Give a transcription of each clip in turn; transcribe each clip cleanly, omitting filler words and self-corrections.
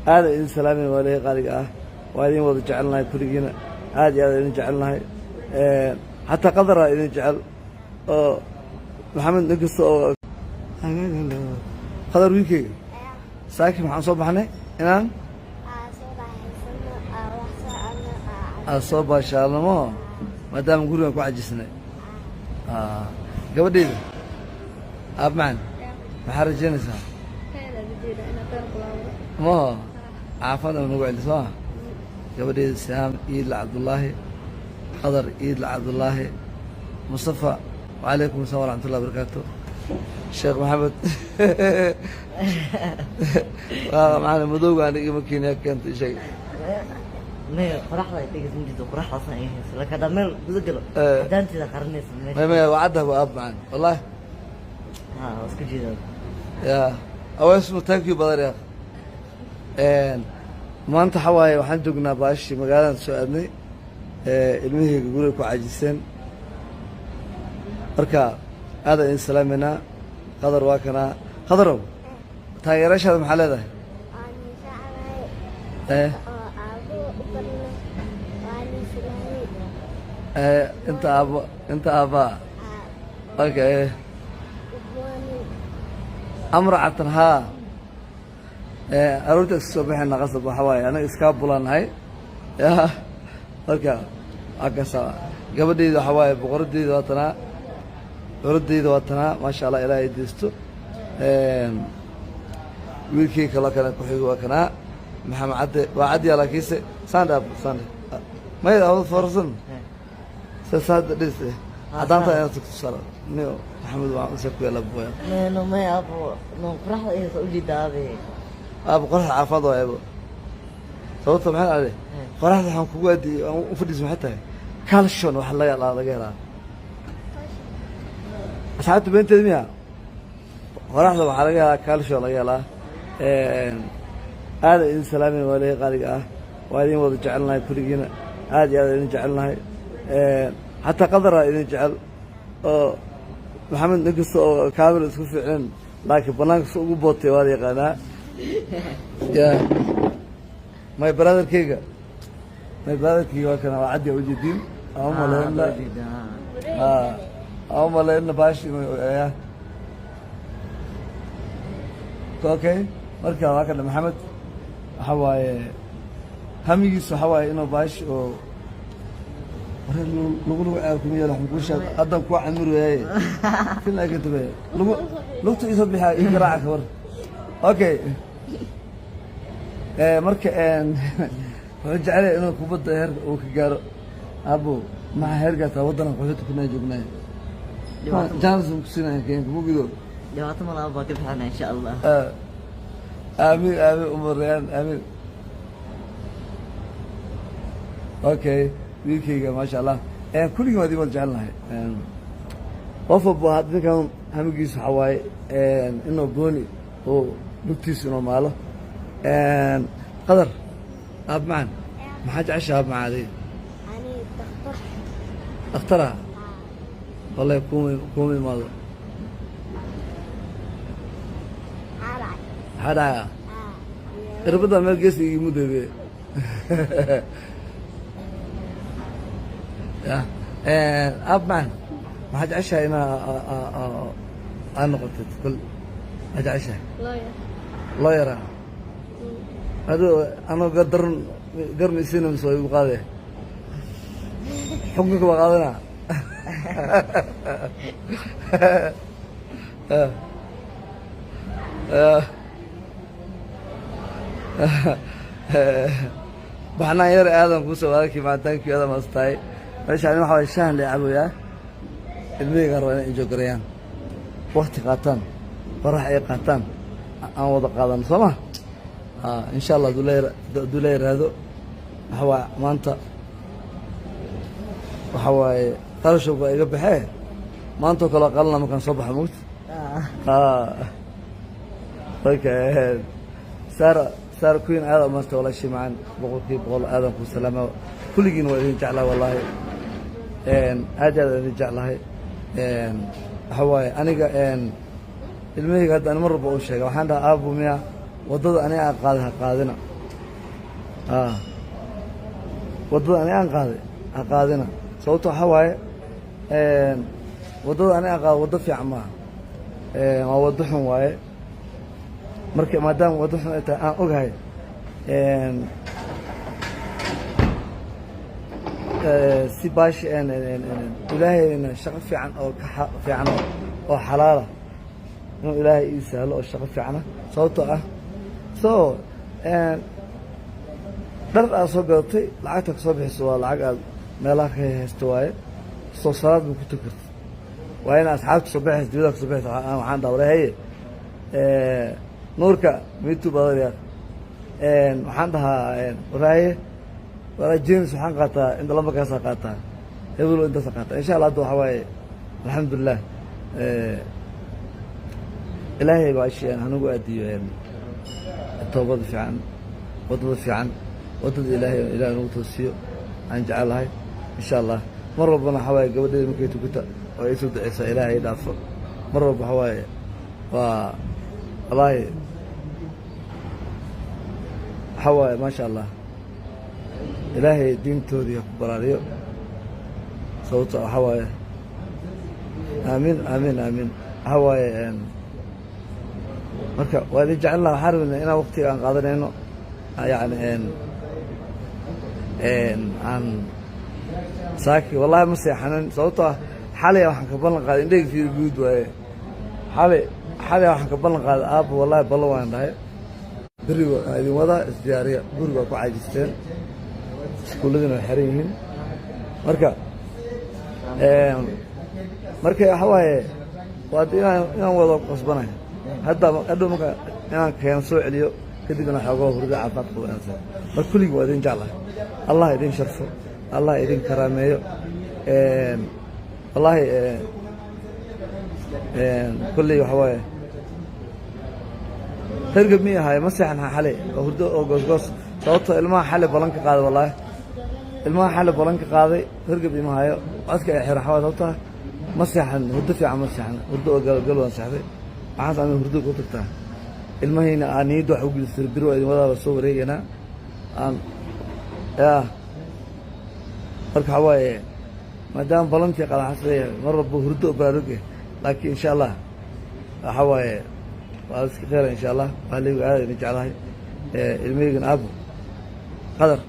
هذا إن سلامي ولا قارئ وهذه وضع جعلنا كلنا هذه إن جعلنا حتى قدر إن جعل محمد نقص قدر ويكي ساكن مع صباحنا إنان الصباح شاء الله ما دام نقولون كوعجسنا قبل دي أب معن محرج جنسها ما عافانا ونقعد صح قبل دي سهام إيد لعبد الله قدر إيد لعبد الله مصطفى وعليكم السلام ورحمة الله وبركاته الشيخ محمد معنا مذوق أنا يمكن كنت شيء ما قرحة يتيجي سنجد قرحة صحيح لك هذا مل بذكره هذا أنت ذكرني ما وعدها وأب معنا والله واسكت جدا يا أول اسمه ثانك يو بدر يا أخي ما أنت حواي وحنتقنا باش مقالة سؤالني المهم يقول لك عاجزين أركا هذا إن سلامنا قدر واكنا قدروا تايرش هذا محل هذا انت ابا اوكي امرأتها اردت الصبح ان قصب حواي انا اسكابولان هاي يا اوكي اكسا gabadheedu waxa waaye boqoradeedu waatana dowladeedu waatana ma sha Allah ilaahay diisto wiilkii kala ku xigo waa kana maxamed cadde waa cadde laakiinse sand ma yada farsan ساد ديس عدانتا يا سكسر نيو محمد وعسك يلا بويا نو ما ابو نو قرح ايه سؤالي دابي ابو قرح عفاض يا ابو صوته محل عليه قرح waxaan kugu aadi u fadhiismo xataa calcium waxa laga helaa asxaabta beenteed miya qaraxda waxa laga helaa calcium laga helaa aad in salaamin wala qaaliga waa idin wada jecelnahay kuligina aad idin jecelnahay حتى قدر إذا جعل محمد نقص كامل اسكو فعلا لكن بنانك سوق بوتي وهذه قناة يا ماي برادر كيكا ماي برادر كيكا كان عدي وجدين هم لنا هم لنا باشي يا اوكي مركا هكذا محمد حواي هميجي حواي انه باش لغلو عاكم يا لحم كل شيء قدم كوا عمرو هاي كلنا كتبه لغلو يصبحها يقرأ كبر أوكي مركا رجع عليه إنه كبد هرج وكجار أبو مع هرجة تودنا قلت كنا جبنا جالس مكسينا كين مو بيدور جوات ملا أبو كيف حنا إن شاء الله آمين آمين أمور ريان آمين أوكي wiilkayga ma sha Allah kulligii waa diiwaan jecelnahay qof walba hadinkan hamigiisu waxa waaye inuu gooni oo lugtiisa inuu maalo qadar aab macaan maxaa jeceshaa aab macaaday dakhtara wallahi kuma imaado maxaa dhacaya irbadda meel gees iimu deebe أب معن ما حد عشها هنا أنا قلت كل حد عشها لا يرى هذا أنا قرن سنة مسوي بقاله حقك بقالنا بحنا يرى هذا مقصود هذا مع تانك هذا مستعي ماشي علينا حوالي الشهر اللي يلعبوا ياه الميجا روينا يجوا قريان وقت قاتان فرح أي قاتان أنا وضع قادم صمه إن شاء الله دولير هذا هو ما أنت وهو ترشوا بيجيب حي ما أنتوا كلا قلنا مكان صبح موت اوكي صار كوين هذا ما استوى شيء معن بقول هذا كل سلامة كل جين وين جعله والله أجل جعله هواي أنا المية قد أنا مرة بقول شيء وحنا أبو ميا وضد أنا قادها قادنا waddada ani aan qaaday ha qaadina sababto waxaa waaye waddada ani aan qaado waddo fiican maaha waa waddo xun waaye marka maadaama waddo xun ay tahay aan ogahay si baashi ilaahayna shaqo fiican oo fiican oo xalaala inuu ilaahay ii sahlo oo shaqo fiicana sababtoo ah dhar aad soo gadatay lacagta ka soo bixiso waa lacag aad meelaha ka haysto waaye soo salaad ma ku tukarta waa ina asxaabta soo baxaysa dibada ka soo baxaysa waxaan dhaawray haye nuurka miitu badariya waxaan dhahaa waraaye walaa james waxaan qaataa inta laba kaasaa qaataa hebelo intaasa qaataa insha allah hadda waxaa waaye alxamdulilah ilaahay baa isheen hanugu aadiyo toobada fiican waddada fiican waddada ilaahay nagu toosiyo aan jecelahay insha allah mar walbana waxaa waaye gabadheeda markay tukuta oo ay soo duceysaa ilaahay dhaafo mar walba waxaa waaye waa wallaahi waxaa waaye maasha allah ilaahay diintoodii ha ku baraariyo sababto waxaa waaye aamiin aamiin aamiin waxaa waaye marka waa idin jecel laha waxaan rabnaa inaan waqtiga aan qaadanayno yani aan saaki wallahi ma seexanin sababtoo ah xalay waxaan ka ballan qaaday indhayga fiir guud waaye xalay waxaan ka ballan qaaday aabba wallahi ballan waan dhahay beriga idin wadaa isdiyaariya guriga waa ku caajisteen iskuulladina way xiran yihiin marka waxa waaye waa inaan wado qasbanayo hadhow marka inaan keeno soo celiyo kadibna xoogoo hurdo caafimaad ku wanaagsan marka kulligii waa idin jeclahay allah idin sharfo allah idin karaameeyo wallaahi kulley waxa waaye hergab mi ahaay ma seexan xalay oo hurdo oo goosgoos sababtoo ilmaha xalay ballan ka qaaday wallaahi ilmaha xalay ballan ka qaaday hergab ima hayo codka ay xiran xawaa sababtaa ma seexan hurdo fiican ma seexan hurdo oo gal waan seexday waxaas aan hurdo ku tagtaa ilmahayna aan niyadda wax u gelisay biro idin wadaaba soo wareegaynaa aan yaa marka waxaa waaye maadaama ballantii qadan xas leeyahay mar walba hurdo oo baraaruge laakiin insha allah waxaa waaye waa iska khayra insha allah ahligu aad idin jeclahay ilmahaygan aabo qadar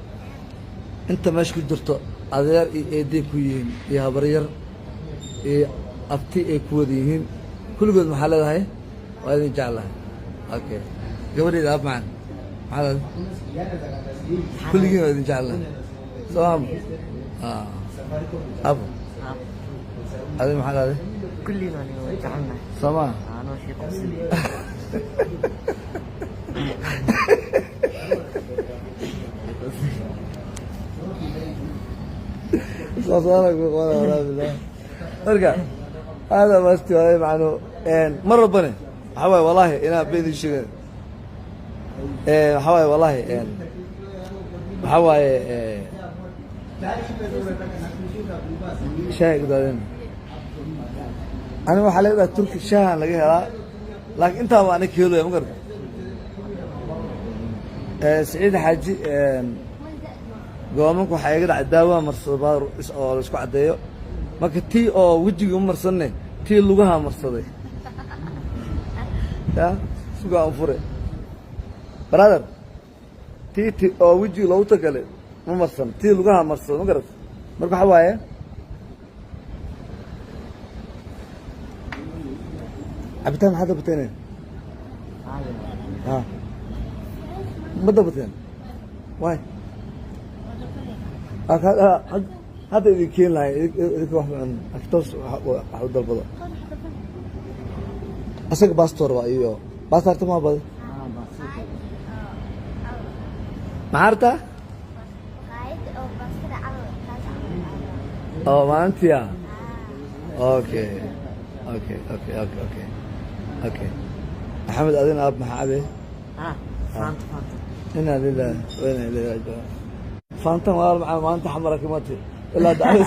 inta meesha ku jirto adeer iyo eeday ku yihiin iyo habaryar iyo abti ay ku wada yihiin kulligood maxaa leedahay waa idin jeclahay okay gabadheeda aab macaan maxaa leedahay kulligiin waa idin jeclahay sooma abo adi maxaa leedahay كلنا جعلنا sooma أنا في قصدي marka hada basti waaye macno mar rabane waxa waaye wallahi inaa beedi sheegay waxa waaye wallahi waxa waaye shaay gudadeen ani waxa leedahay turki shaahan laga helaa laakiin intaa waa ana keelaya ma garta سعيد حاجي قوامك waxaa iga dhacay daawa marsaday oo la isku cadeeyo marka tii oo wajiga marsanay tii lugaha marsaday ya suga aan fure brother tii oo wajiga loo tagale ma marsan tii lugaha marsaday ma garat marka waxa waaye cabitaan hada bateen ha ما ضبطين واي هذا اللي كين لا يذيك واحد من أكتوس وحود البضع أسيق باستور وأيوه باستور تما بضع معرتا أو ما أنت يا أوكي أوكي أوكي أوكي أوكي أوكي محمد أذن أب محابي فهمت إنا لله وإنا إليه راجعون فانت ما أنت حمرك ماتي إلا دعوة